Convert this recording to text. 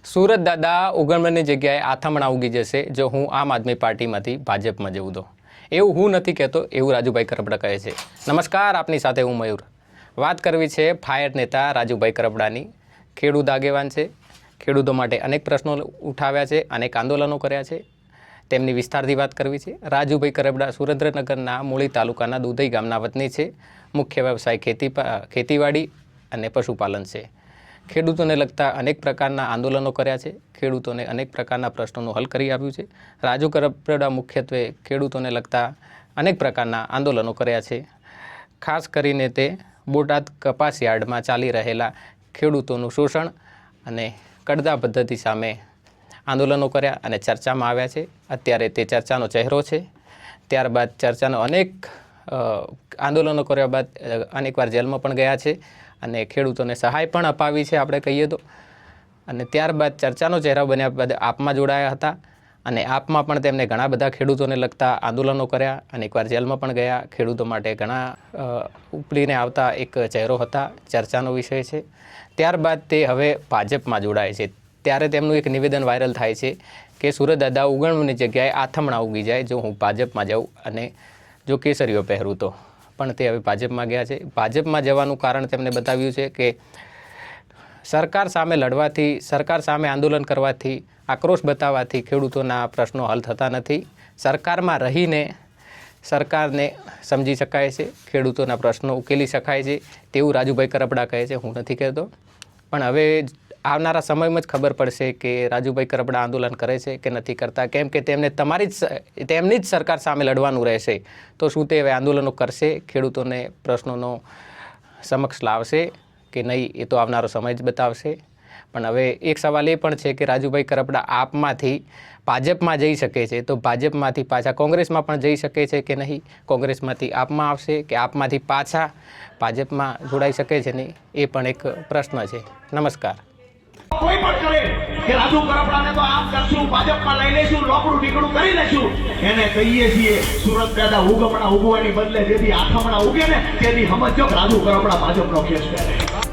સુરત દાદા ઉગમણની જગ્યાએ આથમણા ઉગી જશે જો હું આમ આદમી પાર્ટીમાંથી ભાજપમાં જઉં તો। એવું હું નથી કહેતો, એવું રાજુભાઈ કરપડા કહે છે। નમસ્કાર, આપની સાથે હું મયુર। વાત કરવી છે ફાયર નેતા રાજુભાઈ કરપડાની। ખેડૂત આગેવાન છે, ખેડૂતો માટે અનેક પ્રશ્નો ઉઠાવ્યા છે, અનેક આંદોલનો કર્યા છે, તેમની વિસ્તારથી વાત કરવી છે। રાજુભાઈ કરપડા સુરેન્દ્રનગરના મૂળી તાલુકાના દુધઈ ગામના વતની છે। મુખ્ય વ્યવસાય ખેતીવાડી અને પશુપાલન છે। ખેડૂતોને લગતા અનેક પ્રકારના આંદોલનો કર્યા છે, ખેડૂતોને અનેક પ્રકારના પ્રશ્નોનું હલ કરી આપ્યું છે। રાજુ કરપડા મુખ્યત્વે ખેડૂતોને લગતા અનેક પ્રકારના આંદોલનો કર્યા છે। ખાસ કરીને તે બોટાદ કપાસ યાર્ડમાં ચાલી રહેલા ખેડૂતોનું શોષણ અને કડદા પદ્ધતિ સામે આંદોલનો કર્યા અને ચર્ચામાં આવ્યા છે। અત્યારે તે ચર્ચાનો ચહેરો છે। ત્યારબાદ ચર્ચાનો અનેક આંદોલનો કર્યા બાદ અનેકવાર જેલમાં પણ ગયા છે અને ખેડૂતોને સહાય પણ અપાવી છે આપણે કહીએ તો। અને ત્યારબાદ ચર્ચાનો ચહેરો બન્યા બાદ આપમાં જોડાયા હતા અને આપમાં પણ તેમને ઘણા બધા ખેડૂતોને લગતા આંદોલનો કર્યા અને એકવાર જેલમાં પણ ગયા। ખેડૂતો માટે ઘણા ઉપડીને આવતા એક ચહેરો હતા, ચર્ચાનો વિષય છે। ત્યારબાદ તે હવે ભાજપમાં જોડાય છે ત્યારે તેમનું એક નિવેદન વાયરલ થાય છે કે સુરત દાદા ઉગમણની જગ્યાએ આથમણા ઉગી જાય જો હું ભાજપમાં જાઉં અને જો કેસરીઓ પહેરું તો। પણ તે હવે ભાજપમાં ગયા છે। ભાજપમાં જવાનું કારણ તેમને બતાવ્યું છે કે સરકાર સામે લડવાથી, સરકાર સામે આંદોલન કરવાથી, આક્રોશ બતાવવાથી ખેડૂતોના પ્રશ્નો હલ થતા નથી। સરકારમાં રહીને સરકારને સમજી શકાય છે, ખેડૂતોના પ્રશ્નો ઉકેલી શકાય છે તેવું રાજુભાઈ કરપડા કહે છે, હું નથી કહેતો। પણ હવે આવનારા સમયમાં જ ખબર પડશે કે રાજુભાઈ કરપડા આંદોલન કરે છે કે નથી કરતા, કેમ કે તેમને તેમની જ સરકાર સામે લડવાનું રહેશે। તો શું તે હવે આંદોલનો કરશે, ખેડૂતોને પ્રશ્નોનો સમક્ષ લાવશે કે નહીં, એ તો આવનારો સમય જ બતાવશે। પણ હવે એક સવાલ એ પણ છે કે રાજુભાઈ કરપડા આપમાંથી ભાજપમાં જઈ શકે છે તો ભાજપમાંથી પાછા કોંગ્રેસમાં પણ જઈ શકે છે કે નહીં, કોંગ્રેસમાંથી આપમાં આવશે કે આપમાંથી પાછા ભાજપમાં જોડાઈ શકે છે નહીં, એ પણ એક પ્રશ્ન છે। નમસ્કાર। કોઈ પણ કરે કે રાજુ કરપડાને તો આમ કરશું, ભાજપમાં લઈ લેશું, લોકડું ટીકડું કરી લેશું, એને કહીએ છીએ સુરત દાદા ઉગમણા ઉગવાની બદલે જેથી આથમણા ઉગે ને તેથી સમજો રાજુ કરપડા ભાજપનો કેસ કરે।